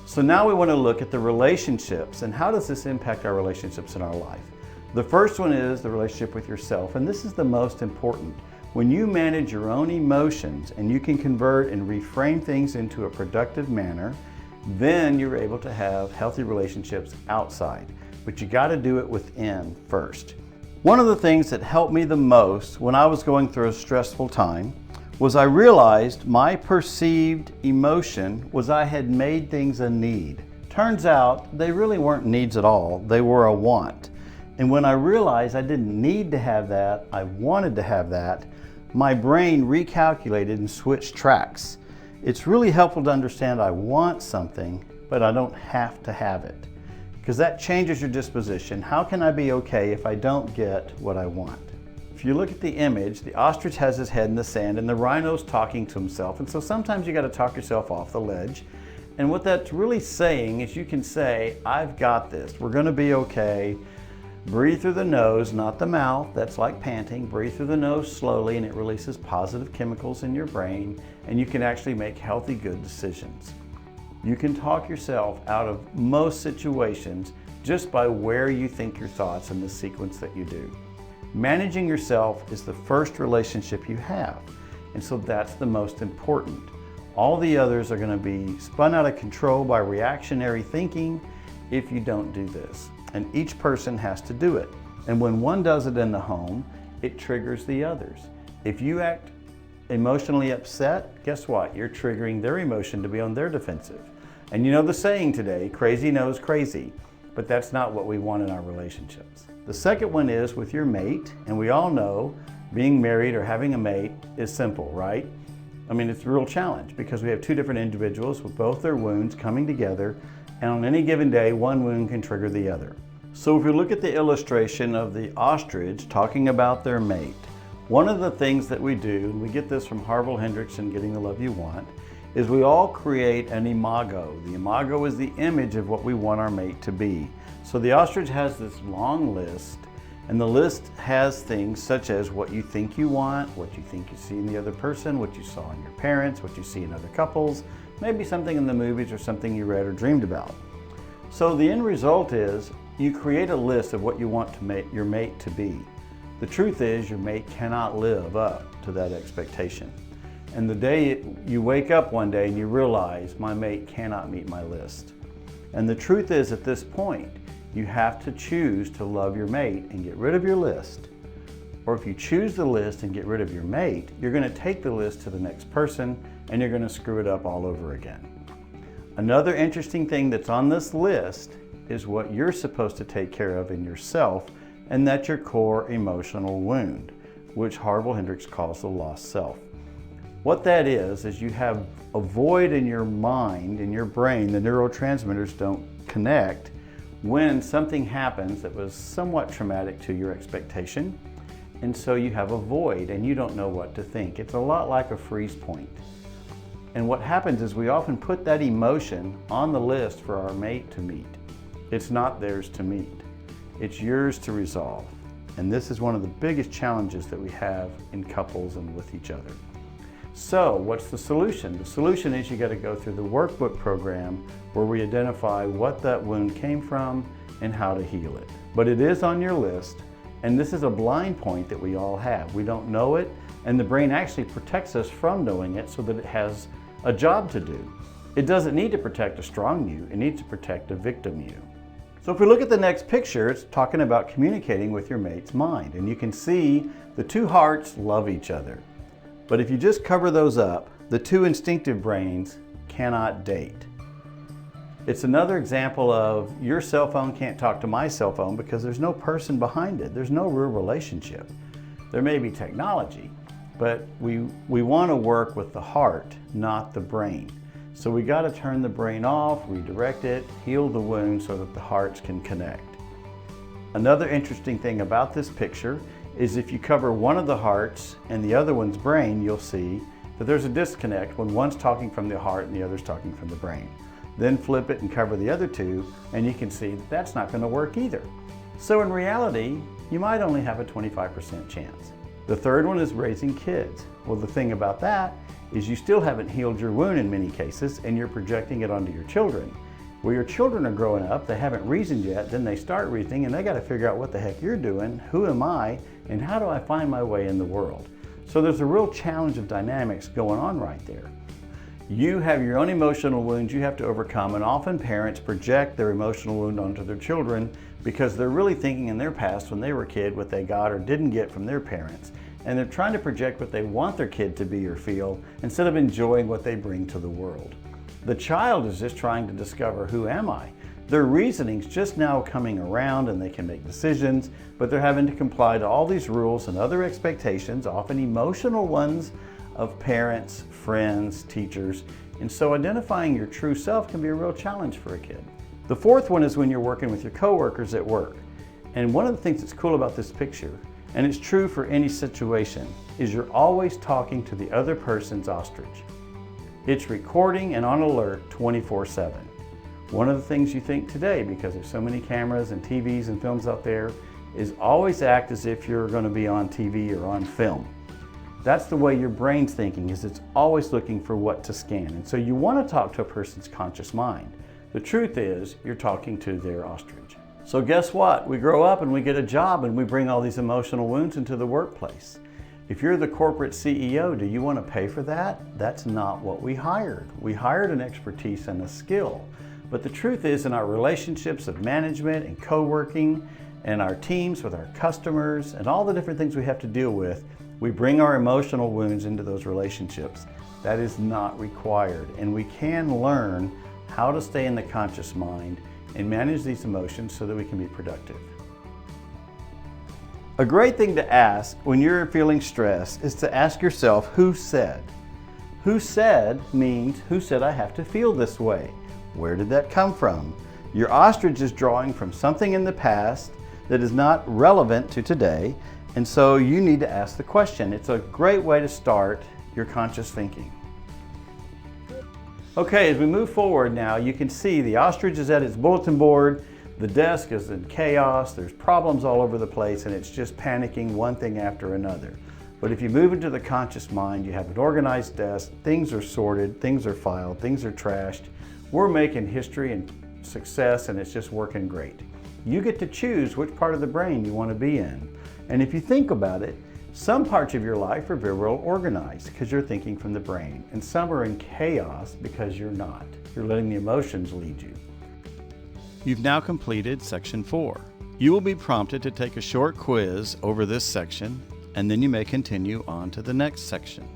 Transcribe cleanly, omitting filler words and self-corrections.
So now we want to look at the relationships and how does this impact our relationships in our life. The first one is the relationship with yourself, and this is the most important. When you manage your own emotions and you can convert and reframe things into a productive manner, then you're able to have healthy relationships outside. But you got to do it within first. One of the things that helped me the most when I was going through a stressful time was I realized my perceived emotion was I had made things a need. Turns out they really weren't needs at all, they were a want. And when I realized I didn't need to have that, I wanted to have that, my brain recalculated and switched tracks. It's really helpful to understand I want something, but I don't have to have it. Because that changes your disposition. How can I be okay if I don't get what I want? If you look at the image, the ostrich has his head in the sand and the rhino's talking to himself. And so sometimes you got to talk yourself off the ledge. And what that's really saying is you can say, I've got this. We're going to be okay. Breathe through the nose, not the mouth. That's like panting. Breathe through the nose slowly and it releases positive chemicals in your brain and you can actually make healthy, good decisions. You can talk yourself out of most situations just by where you think your thoughts in the sequence that you do. Managing yourself is the first relationship you have, and so that's the most important. All the others are going to be spun out of control by reactionary thinking if you don't do this. And each person has to do it. And when one does it in the home, it triggers the others. If you act emotionally upset, guess what? You're triggering their emotion to be on their defensive. And you know the saying today, crazy knows crazy, but that's not what we want in our relationships. The second one is with your mate, and we all know being married or having a mate is simple, right? I mean, it's a real challenge because we have two different individuals with both their wounds coming together, and on any given day, one wound can trigger the other. So if you look at the illustration of the ostrich talking about their mate, one of the things that we do, and we get this from Harville Hendrickson, Getting the Love You Want, is we all create an imago. The imago is the image of what we want our mate to be. So the ostrich has this long list, and the list has things such as what you think you want, what you think you see in the other person, what you saw in your parents, what you see in other couples, maybe something in the movies or something you read or dreamed about. So the end result is you create a list of what you want to your mate to be. The truth is your mate cannot live up to that expectation. And the day you wake up one day and you realize my mate cannot meet my list. And the truth is at this point, you have to choose to love your mate and get rid of your list. Or if you choose the list and get rid of your mate, you're going to take the list to the next person and you're going to screw it up all over again. Another interesting thing that's on this list is what you're supposed to take care of in yourself, and that's your core emotional wound, which Harville Hendricks calls the lost self. What that is you have a void in your mind, in your brain, the neurotransmitters don't connect when something happens that was somewhat traumatic to your expectation, and so you have a void and you don't know what to think. It's a lot like a freeze point. And what happens is we often put that emotion on the list for our mate to meet. It's not theirs to meet. It's yours to resolve. And this is one of the biggest challenges that we have in couples and with each other. So what's the solution? The solution is you got to go through the workbook program where we identify what that wound came from and how to heal it. But it is on your list, and this is a blind point that we all have. We don't know it, and the brain actually protects us from knowing it so that it has a job to do. It doesn't need to protect a strong you, it needs to protect a victim you. So if we look at the next picture, it's talking about communicating with your mate's mind. And you can see the two hearts love each other. But if you just cover those up, the two instinctive brains cannot date. It's another example of your cell phone can't talk to my cell phone because there's no person behind it. There's no real relationship. There may be technology, but we want to work with the heart, not the brain. So we got to turn the brain off, redirect it, heal the wound so that the hearts can connect. Another interesting thing about this picture is if you cover one of the hearts and the other one's brain, you'll see that there's a disconnect when one's talking from the heart and the other's talking from the brain. Then flip it and cover the other two, and you can see that that's not going to work either. So in reality, you might only have a 25% chance. The third one is raising kids. Well, the thing about that is you still haven't healed your wound in many cases, and you're projecting it onto your children. Well, your children are growing up, they haven't reasoned yet, then they start reasoning and they got to figure out what the heck you're doing, who am I, and how do I find my way in the world? So there's a real challenge of dynamics going on right there. You have your own emotional wounds you have to overcome, and often parents project their emotional wound onto their children because they're really thinking in their past when they were a kid what they got or didn't get from their parents. And they're trying to project what they want their kid to be or feel instead of enjoying what they bring to the world. The child is just trying to discover, who am I? Their reasoning's just now coming around and they can make decisions, but they're having to comply to all these rules and other expectations, often emotional ones, of parents, friends, teachers. And so identifying your true self can be a real challenge for a kid. The fourth one is when you're working with your coworkers at work. And one of the things that's cool about this picture, and it's true for any situation, is you're always talking to the other person's ostrich. It's recording and on alert 24/7. One of the things you think today, because there's so many cameras and TVs and films out there, is always act as if you're going to be on TV or on film. That's the way your brain's thinking, is it's always looking for what to scan. And so you want to talk to a person's conscious mind. The truth is, you're talking to their ostrich. So guess what? We grow up and we get a job and we bring all these emotional wounds into the workplace. If you're the corporate CEO, do you want to pay for that? That's not what we hired. We hired an expertise and a skill. But the truth is, in our relationships of management and co-working and our teams with our customers and all the different things we have to deal with, we bring our emotional wounds into those relationships. That is not required. And we can learn how to stay in the conscious mind and manage these emotions so that we can be productive. A great thing to ask when you're feeling stress is to ask yourself, who said? Who said means, who said I have to feel this way? Where did that come from? Your ostrich is drawing from something in the past that is not relevant to today, and so you need to ask the question. It's a great way to start your conscious thinking. Okay, as we move forward now, you can see the ostrich is at its bulletin board, the desk is in chaos, there's problems all over the place, and it's just panicking one thing after another. But if you move into the conscious mind, you have an organized desk, things are sorted, things are filed, things are trashed. We're making history and success, and it's just working great. You get to choose which part of the brain you want to be in. And if you think about it, some parts of your life are very well organized because you're thinking from the brain, and some are in chaos because you're not. You're letting the emotions lead you. You've now completed section 4. You will be prompted to take a short quiz over this section, and then you may continue on to the next section.